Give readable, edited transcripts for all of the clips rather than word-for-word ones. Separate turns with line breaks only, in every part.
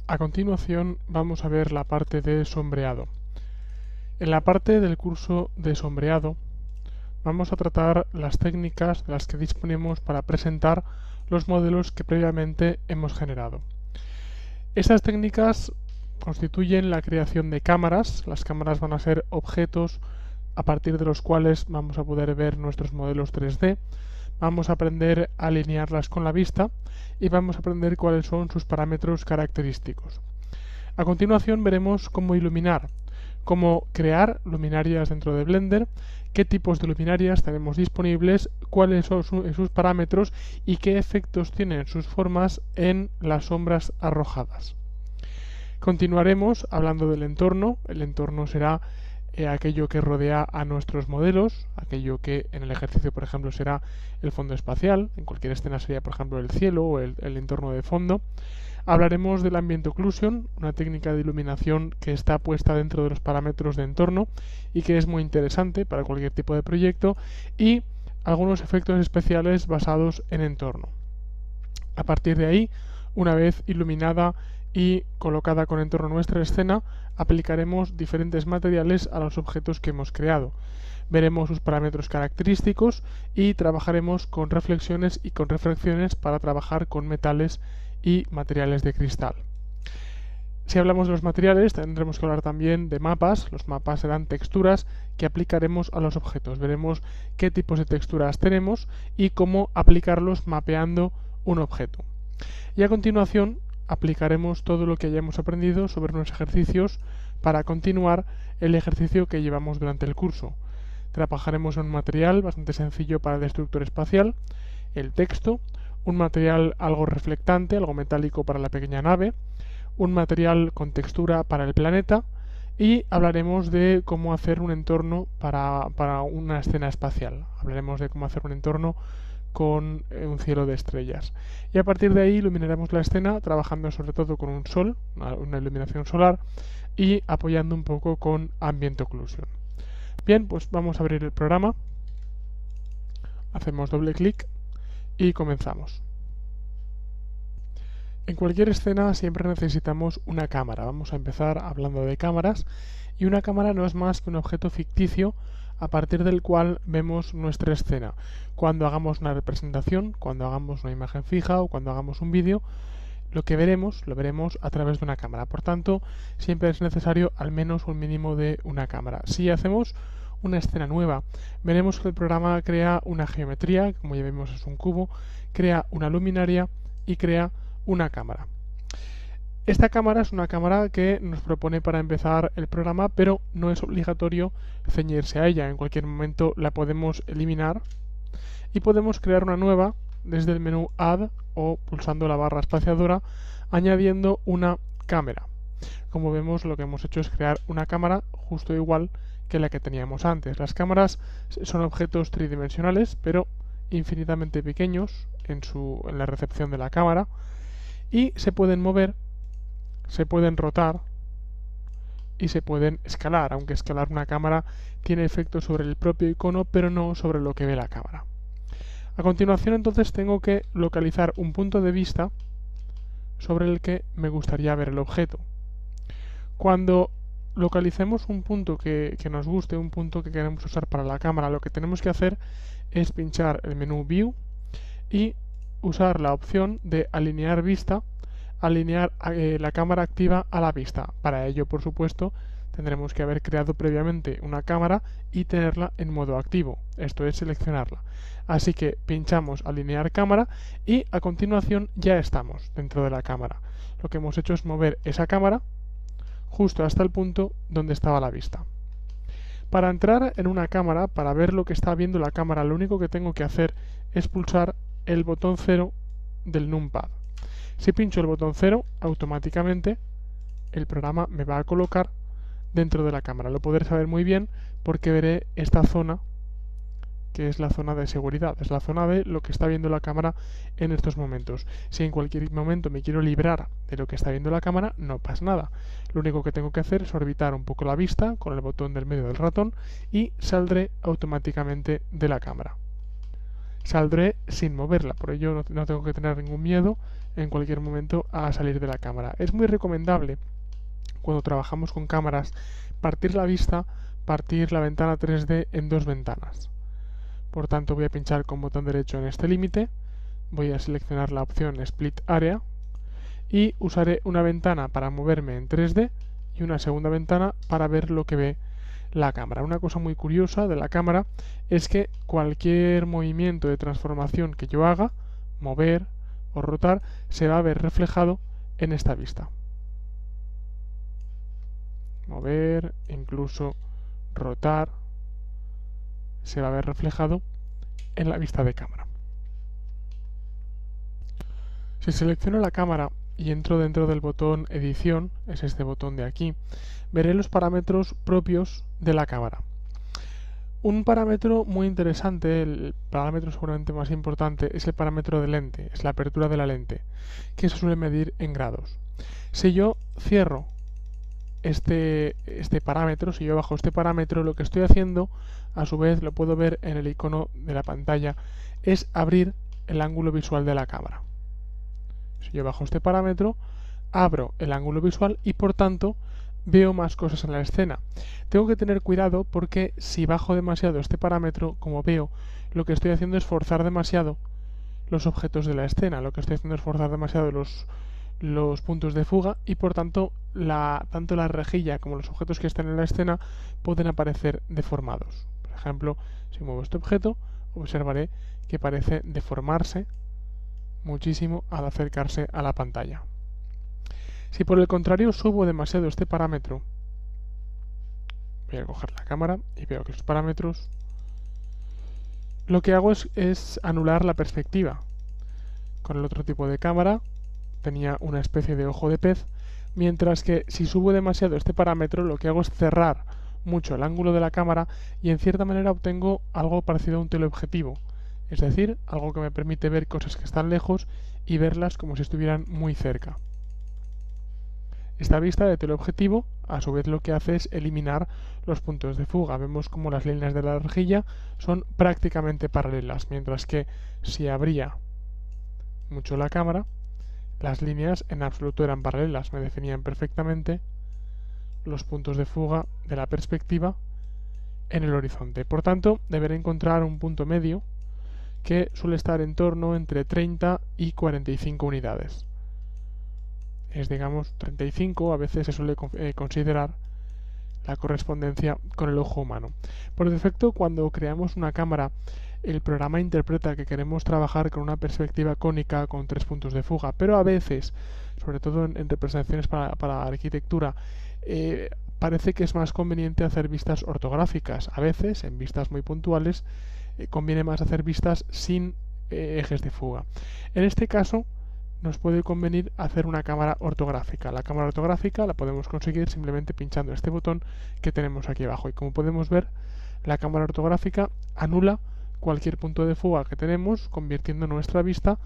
A continuación vamos a ver la parte de sombreado. En la parte del curso de sombreado vamos a tratar las técnicas de las que disponemos para presentar los modelos que previamente hemos generado. Estas técnicas constituyen la creación de cámaras. Las cámaras van a ser objetos a partir de los cuales vamos a poder ver nuestros modelos 3D. Vamos a aprender a alinearlas con la vista y vamos a aprender cuáles son sus parámetros característicos. A continuación veremos cómo iluminar, cómo crear luminarias dentro de Blender, qué tipos de luminarias tenemos disponibles, cuáles son sus parámetros y qué efectos tienen sus formas en las sombras arrojadas. Continuaremos hablando del entorno. El entorno será aquello que rodea a nuestros modelos, aquello que en el ejercicio, por ejemplo, será el fondo espacial, en cualquier escena sería, por ejemplo, el cielo o el entorno de fondo. Hablaremos del Ambient Occlusion, una técnica de iluminación que está puesta dentro de los parámetros de entorno y que es muy interesante para cualquier tipo de proyecto, y algunos efectos especiales basados en entorno. A partir de ahí, una vez iluminada y colocada con entorno nuestra escena, aplicaremos diferentes materiales a los objetos que hemos creado. Veremos sus parámetros característicos y trabajaremos con reflexiones y con refracciones para trabajar con metales y materiales de cristal. Si hablamos de los materiales, tendremos que hablar también de mapas. Los mapas serán texturas que aplicaremos a los objetos. Veremos qué tipos de texturas tenemos y cómo aplicarlos mapeando un objeto. Y a continuación aplicaremos todo lo que hayamos aprendido sobre unos ejercicios para continuar el ejercicio que llevamos durante el curso. Trabajaremos en un material bastante sencillo para el destructor espacial, el texto, un material algo reflectante, algo metálico para la pequeña nave, un material con textura para el planeta, y hablaremos de cómo hacer un entorno para una escena espacial. Hablaremos de cómo hacer un entorno con un cielo de estrellas. Y a partir de ahí iluminaremos la escena trabajando sobre todo con un sol, una iluminación solar, y apoyando un poco con Ambient Occlusion. Bien, pues vamos a abrir el programa. Hacemos doble clic y comenzamos. En cualquier escena siempre necesitamos una cámara. Vamos a empezar hablando de cámaras, y una cámara no es más que un objeto ficticio a partir del cual vemos nuestra escena. Cuando hagamos una representación, cuando hagamos una imagen fija o cuando hagamos un vídeo, lo que veremos, lo veremos a través de una cámara. Por tanto, siempre es necesario al menos un mínimo de una cámara. Si hacemos una escena nueva, veremos que el programa crea una geometría, como ya vimos es un cubo, crea una luminaria y crea una cámara. Esta cámara es una cámara que nos propone para empezar el programa, pero no es obligatorio ceñirse a ella. En cualquier momento la podemos eliminar y podemos crear una nueva desde el menú Add o pulsando la barra espaciadora, añadiendo una cámara. Como vemos, lo que hemos hecho es crear una cámara justo igual que la que teníamos antes. Las cámaras son objetos tridimensionales, pero infinitamente pequeños en la recepción de la cámara, y se pueden mover, se pueden rotar y se pueden escalar, aunque escalar una cámara tiene efectos sobre el propio icono, pero no sobre lo que ve la cámara. A continuación, entonces, tengo que localizar un punto de vista sobre el que me gustaría ver el objeto. Cuando localicemos un punto que nos guste, un punto que queremos usar para la cámara, lo que tenemos que hacer es pinchar el menú View y usar la opción de alinear vista, alinear la cámara activa a la vista. Para ello, por supuesto, tendremos que haber creado previamente una cámara y tenerla en modo activo, esto es seleccionarla. Así que pinchamos alinear cámara y a continuación ya estamos dentro de la cámara. Lo que hemos hecho es mover esa cámara justo hasta el punto donde estaba la vista. Para entrar en una cámara, para ver lo que está viendo la cámara, lo único que tengo que hacer es pulsar el botón 0 del numpad. Si pincho el botón 0, automáticamente el programa me va a colocar dentro de la cámara. Lo podré saber muy bien porque veré esta zona, que es la zona de seguridad, es la zona de lo que está viendo la cámara en estos momentos. Si en cualquier momento me quiero librar de lo que está viendo la cámara, no pasa nada. Lo único que tengo que hacer es orbitar un poco la vista con el botón del medio del ratón y saldré automáticamente de la cámara. Saldré sin moverla, por ello no tengo que tener ningún miedo en cualquier momento a salir de la cámara. Es muy recomendable cuando trabajamos con cámaras partir la vista, partir la ventana 3D en dos ventanas. Por tanto, voy a pinchar con botón derecho en este límite, voy a seleccionar la opción Split Area y usaré una ventana para moverme en 3D y una segunda ventana para ver lo que ve la cámara. Una cosa muy curiosa de la cámara es que cualquier movimiento de transformación que yo haga, mover o rotar, se va a ver reflejado en esta vista. Mover, incluso rotar, se va a ver reflejado en la vista de cámara. Si selecciono la cámara y entro dentro del botón edición, es este botón de aquí, veré los parámetros propios de la cámara. Un parámetro muy interesante, el parámetro seguramente más importante, es el parámetro de lente, es la apertura de la lente, que se suele medir en grados. Si yo cierro este parámetro, si yo bajo este parámetro, lo que estoy haciendo, a su vez lo puedo ver en el icono de la pantalla, es abrir el ángulo visual de la cámara. Si yo bajo este parámetro, abro el ángulo visual y por tanto veo más cosas en la escena. Tengo que tener cuidado porque si bajo demasiado este parámetro, como veo, lo que estoy haciendo es forzar demasiado los objetos de la escena. Lo que estoy haciendo es forzar demasiado los puntos de fuga y por tanto tanto la rejilla como los objetos que están en la escena pueden aparecer deformados. Por ejemplo, si muevo este objeto, observaré que parece deformarse muchísimo al acercarse a la pantalla. Si por el contrario subo demasiado este parámetro, voy a coger la cámara y veo que los parámetros, lo que hago es anular la perspectiva. Con el otro tipo de cámara tenía una especie de ojo de pez, mientras que si subo demasiado este parámetro, lo que hago es cerrar mucho el ángulo de la cámara y en cierta manera obtengo algo parecido a un teleobjetivo, es decir, algo que me permite ver cosas que están lejos y verlas como si estuvieran muy cerca. Esta vista de teleobjetivo, a su vez, lo que hace es eliminar los puntos de fuga. Vemos como las líneas de la rejilla son prácticamente paralelas, mientras que si abría mucho la cámara, las líneas en absoluto eran paralelas, me definían perfectamente los puntos de fuga de la perspectiva en el horizonte. Por tanto, deberé encontrar un punto medio que suele estar en torno entre 30 y 45 unidades. Es, digamos, 35, a veces se suele considerar la correspondencia con el ojo humano. Por defecto, cuando creamos una cámara, el programa interpreta que queremos trabajar con una perspectiva cónica con 3 puntos de fuga, pero a veces, sobre todo en representaciones para arquitectura, parece que es más conveniente hacer vistas ortográficas. A veces, en vistas muy puntuales, conviene más hacer vistas sin ejes de fuga. En este caso, nos puede convenir hacer una cámara ortográfica. La cámara ortográfica la podemos conseguir simplemente pinchando este botón que tenemos aquí abajo. Y como podemos ver, la cámara ortográfica anula cualquier punto de fuga que tenemos, convirtiendo nuestra vista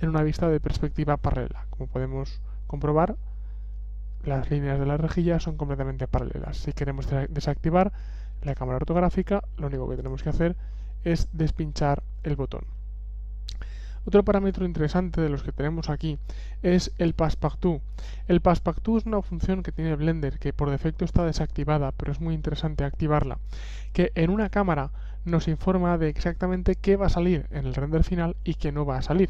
en una vista de perspectiva paralela. Como podemos comprobar, las líneas de la rejilla son completamente paralelas. Si queremos desactivar la cámara ortográfica, lo único que tenemos que hacer es despinchar el botón. Otro parámetro interesante de los que tenemos aquí es el Passepartout. El Passepartout es una función que tiene Blender que por defecto está desactivada, pero es muy interesante activarla, que en una cámara nos informa de exactamente qué va a salir en el render final y qué no va a salir.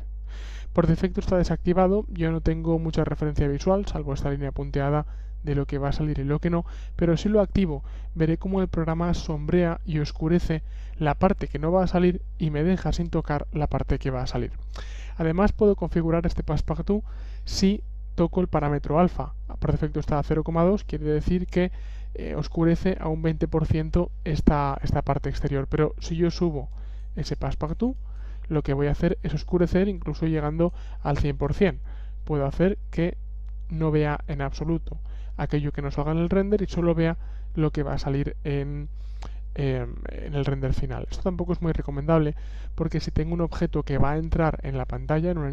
Por defecto está desactivado, yo no tengo mucha referencia visual, salvo esta línea punteada de lo que va a salir y lo que no, pero si lo activo veré cómo el programa sombrea y oscurece la parte que no va a salir y me deja sin tocar la parte que va a salir. Además puedo configurar este Passepartout si toco el parámetro alfa. Por defecto está a 0,2, quiere decir que oscurece a un 20% esta parte exterior, pero si yo subo ese Passepartout, lo que voy a hacer es oscurecer incluso llegando al 100%. Puedo hacer que no vea en absoluto aquello que nos salga en el render y solo vea lo que va a salir en el render final. Esto tampoco es muy recomendable porque si tengo un objeto que va a entrar en la pantalla, en una